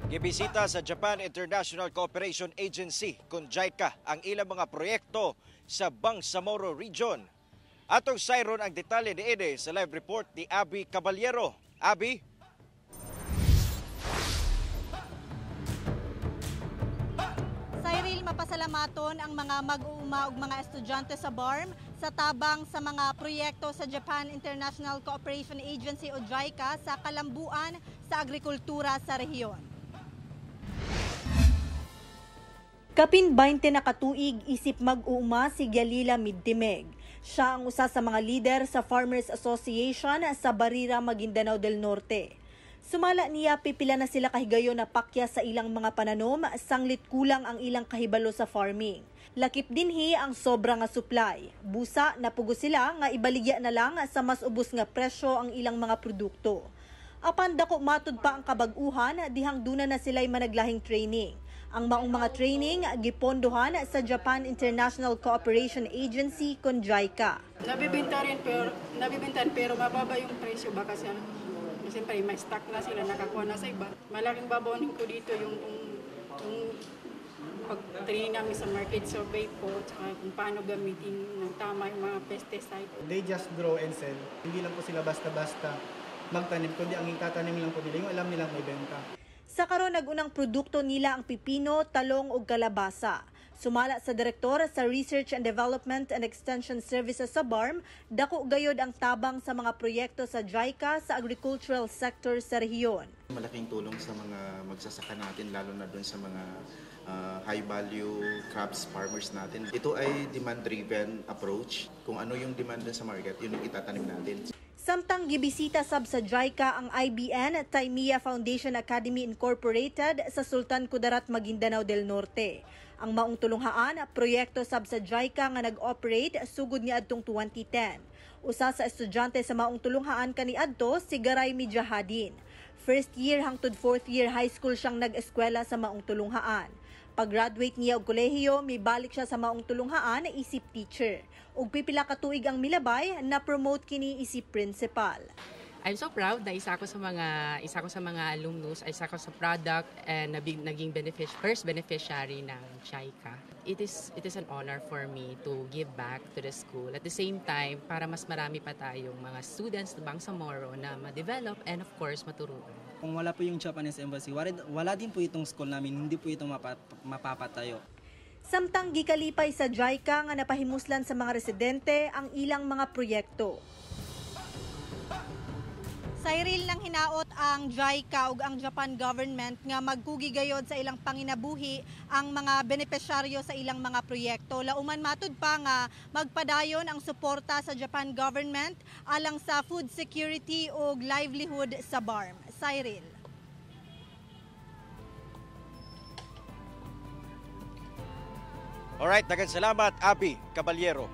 Gibisita sa Japan International Cooperation Agency kung JICA ang ilang mga proyekto sa Bangsamoro Region. Atong sayron ang detalye ni Ede sa live report ni Abby Caballero. Abby? Cyril, mapasalamaton ang mga mag-uuma ug mga estudyante sa BARM sa tabang sa mga proyekto sa Japan International Cooperation Agency o JICA sa kalambuan sa agrikultura sa rehiyon. Kapin 20 na katuig isip mag-uuma si Galila Midtimeg. Siya ang usa sa mga leader sa Farmers Association sa Barira, Maguindanao del Norte. Sumala niya pipila na sila kahigayon na pakya sa ilang mga pananom, sanglit kulang ang ilang kahibalo sa farming. Lakip dinhi ang sobra nga supply. Busa napugo sila nga ibaligya na lang sa mas ubos nga presyo ang ilang mga produkto. Apan dako matud pa ang kabag-uhan, dihang duna na sila'y managlahing training. Ang maong mga training gipondohan sa Japan International Cooperation Agency kon JICA. Nabibintan pero mababa yung presyo baka siyempre may stock na sila, nakakuha na sa iba. Malaking babawanin ko dito yung pag-training namin sa market survey po, kung paano gamitin ng tama yung mga pesticide. They just grow and sell. Hindi lang po sila basta-basta magtanim, kundi ang itatanim lang po nila yung alam nilang may benta. Sa karon nagunang produkto nila ang pipino, talong ug kalabasa. Sumala sa direktor sa Research and Development and Extension Services sa BARM, dako gayod ang tabang sa mga proyekto sa JICA sa agricultural sector sa rehiyon. Malaking tulong sa mga magsasaka natin, lalo na doon sa mga high-value crops farmers natin. Ito ay demand-driven approach. Kung ano yung demand sa market, yun yung itatanim natin. Samtang gibisita sab sa JICA ang IBN Taimia Foundation Academy Incorporated sa Sultan Kudarat, Maguindanao del Norte. Ang maong tulunghaan, proyekto sab sa JICA nga nag-operate sugod ni adtong 2010. Usa sa estudyante sa maong tulunghaan kaniadto si Garay Mijahadin. First year hangtod fourth year high school siyang nag-eskwela sa maong tulunghaan. Pag-graduate niya og kolehiyo, mibalik siya sa maong tulunghaan isip teacher. Ug pipila ka tuig ang milabay na promote kini isip principal. I'm so proud na isa ko sa mga alumnus, isa ko sa product and naging first beneficiary ng JICA. It is an honor for me to give back to the school. At the same time, para mas marami pa tayong mga students ng Bangsamoro na ma-develop and of course maturuan. Kung wala po yung Japanese Embassy, wala din po itong school namin, hindi po ito mapapatayo. Samtang gikalipay sa JICA nga napahimuslan sa mga residente ang ilang mga proyekto. Cyril, nang hinaot ang JICA ug ang Japan government nga magkugigayod sa ilang panginabuhi ang mga benepisyaryo sa ilang mga proyekto. Lauman matud pa nga magpadayon ang suporta sa Japan government alang sa food security ug livelihood sa BARM. Cyril. Alright, daghang salamat Abby Caballero.